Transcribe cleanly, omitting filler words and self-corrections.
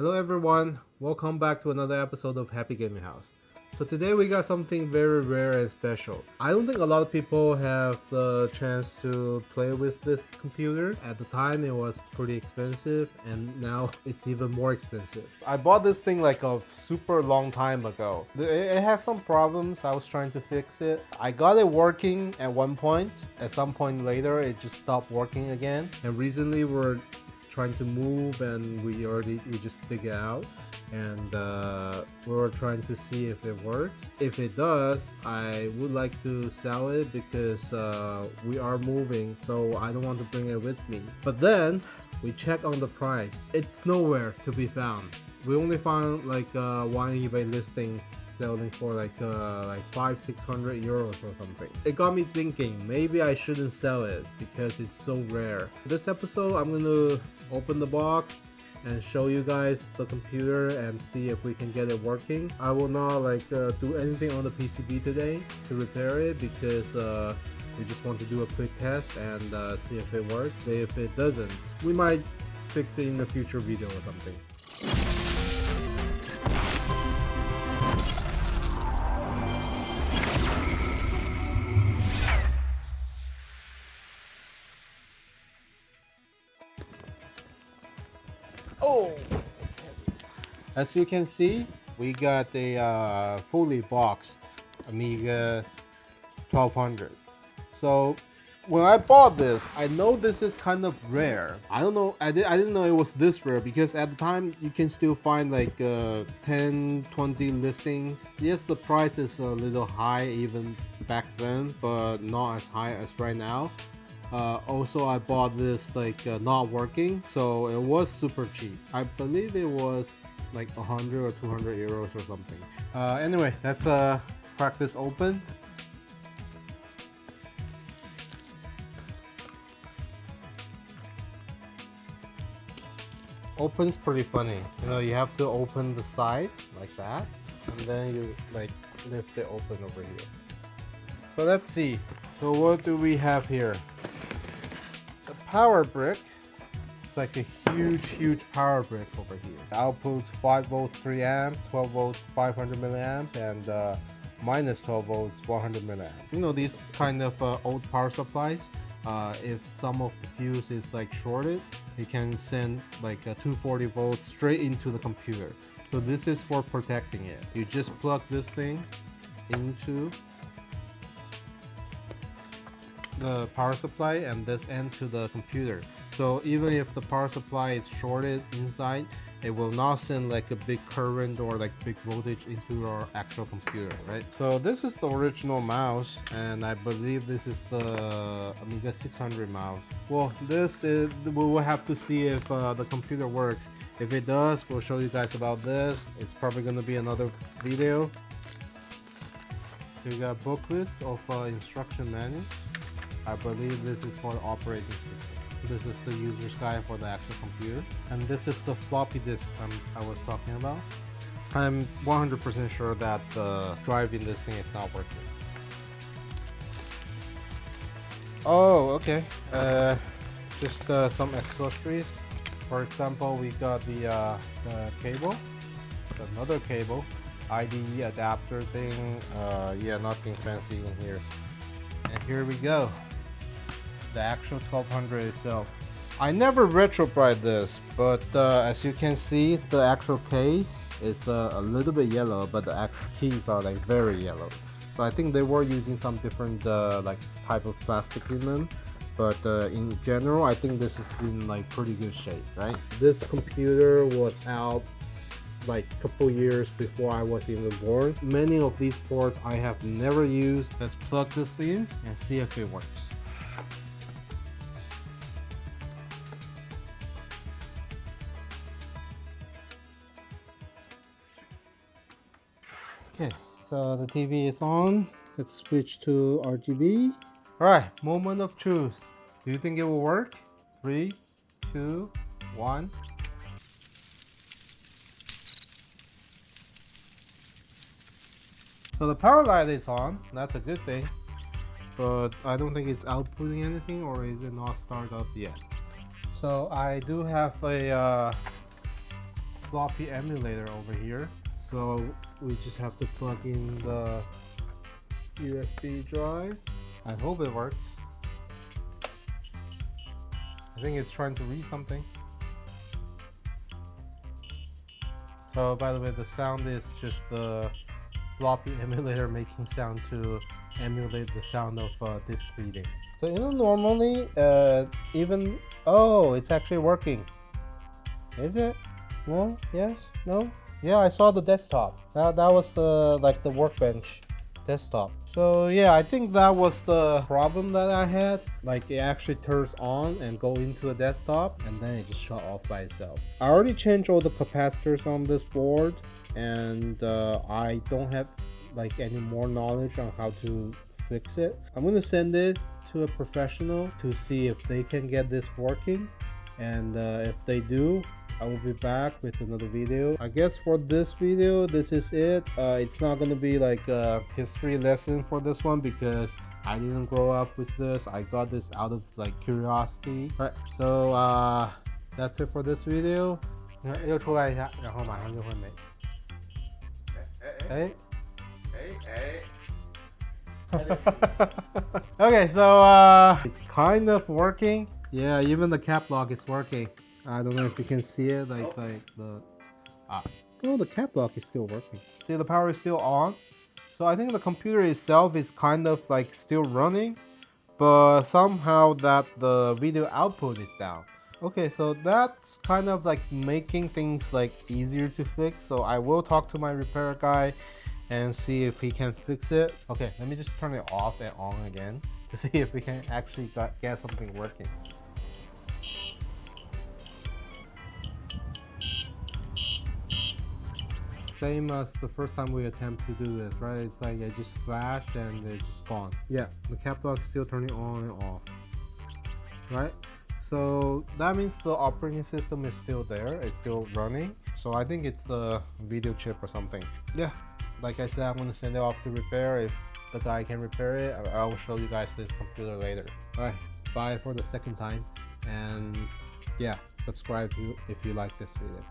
Hello everyone, welcome back to another episode of Happy Gaming House. So today we got something very rare and special. I don't think a lot of people have the chance to play with this computer. At the time it was pretty expensive and now it's even more expensive. I bought this thing like a super long time ago. It has some problems, I was trying to fix it. I got it working at one point. At some point later it just stopped working again. And recently we're trying to move and we just dig it out and we're trying to see if it works. If it does, I would like to sell it because we are moving, so I don't want to bring it with me. But then we check on the price. It's nowhere to be found. We only found like one eBay listing selling for like 500-600 euros or something. It got me thinking maybe I shouldn't sell it because it's so rare. This episode I'm gonna open the box and show you guys the computer and see if we can get it working. I will not do anything on the PCB today to repair it because we just want to do a quick test and see if it works. If it doesn't, we might fix it in a future video or something. Oh, as you can see, we got a fully boxed Amiga 1200. So when I bought this, I know this is kind of rare. I don't know, I didn't know it was this rare because at the time you can still find like 10-20 listings. Yes, the price is a little high even back then, but not as high as right now. Also, I bought this not working, so it was super cheap. I believe it was like 100 or 200 euros or something. Anyway, let's crack this open. Opens pretty funny. You know, you have to open the side like that, and then you lift it open over here. So let's see. So what do we have here? The power brick. It's like a huge power brick over here. Output 5 volts 3 amp, 12 volts 500 milliamp, and minus 12 volts 100 milliamp. You know, these kind of old power supplies, if some of the fuse is shorted, it can send a 240 volts straight into the computer. So this is for protecting it. You just plug this thing into the power supply and this end to the computer. So even if the power supply is shorted inside, it will not send a big current or big voltage into our actual computer, right? So this is the original mouse, and I believe this is the Amiga 600 mouse. Well, we will have to see if the computer works. If it does, we'll show you guys about this. It's probably gonna be another video. We got booklets of instruction manuals. I believe this is for the operating system. This is the user's guide for the actual computer. And this is the floppy disk I was talking about. I'm 100% sure that the drive in this thing is not working. Oh, okay. Just some accessories. For example, we got the cable, another cable, IDE adapter thing. Yeah, nothing fancy in here. And here we go. The actual 1200 itself. I never retrobrite this, but as you can see, the actual case is a little bit yellow, but the actual keys are very yellow. So I think they were using some different type of plastic in them, but in general, I think this is in pretty good shape, right? This computer was out a couple years before I was even born. Many of these ports I have never used. Let's plug this in and see if it works. Okay, so the TV is on. Let's switch to RGB. All right, moment of truth. Do you think it will work? 3, 2, 1. So the power light is on. That's a good thing. But I don't think it's outputting anything, or is it not started up yet? So I do have a floppy emulator over here. So we just have to plug in the USB drive. I hope it works. I think it's trying to read something. So by the way, the sound is just the floppy emulator making sound to emulate the sound of disk reading. So normally even it's actually working. Is it? No? Yes? No? Yeah, I saw the desktop. That was the like the workbench desktop. So yeah, I think that was the problem that I had. Like it actually turns on and go into a desktop and then it just shut off by itself. I already changed all the capacitors on this board and I don't have like any more knowledge on how to fix it. I'm gonna send it to a professional to see if they can get this working, and if they do, I will be back with another video. I guess for this video, this is it. It's not gonna be like a history lesson for this one because I didn't grow up with this. I got this out of like curiosity. Alright, so that's it for this video. 又出来一下，然后马上就会没。Okay, so it's kind of working. Yeah, even the cap lock is working. I don't know if you can see it, like the the cap lock is still working. See, the power is still on. So I think the computer itself is kind of like still running, but somehow that the video output is down. Okay, so that's kind of like making things like easier to fix. So I will talk to my repair guy and see if he can fix it. Okay, let me just turn it off and on again to see if we can actually get something working. Same as the first time we attempt to do this, right? It's like it just flashed and it's just gone. Yeah, the cap lock is still turning on and off, right? So that means the operating system is still there, it's still running. So I think it's the video chip or something. Yeah, like I said, I'm gonna send it off to repair. If the guy can repair it, I will show you guys this computer later. Alright, bye for the second time, and yeah, subscribe if you like this video.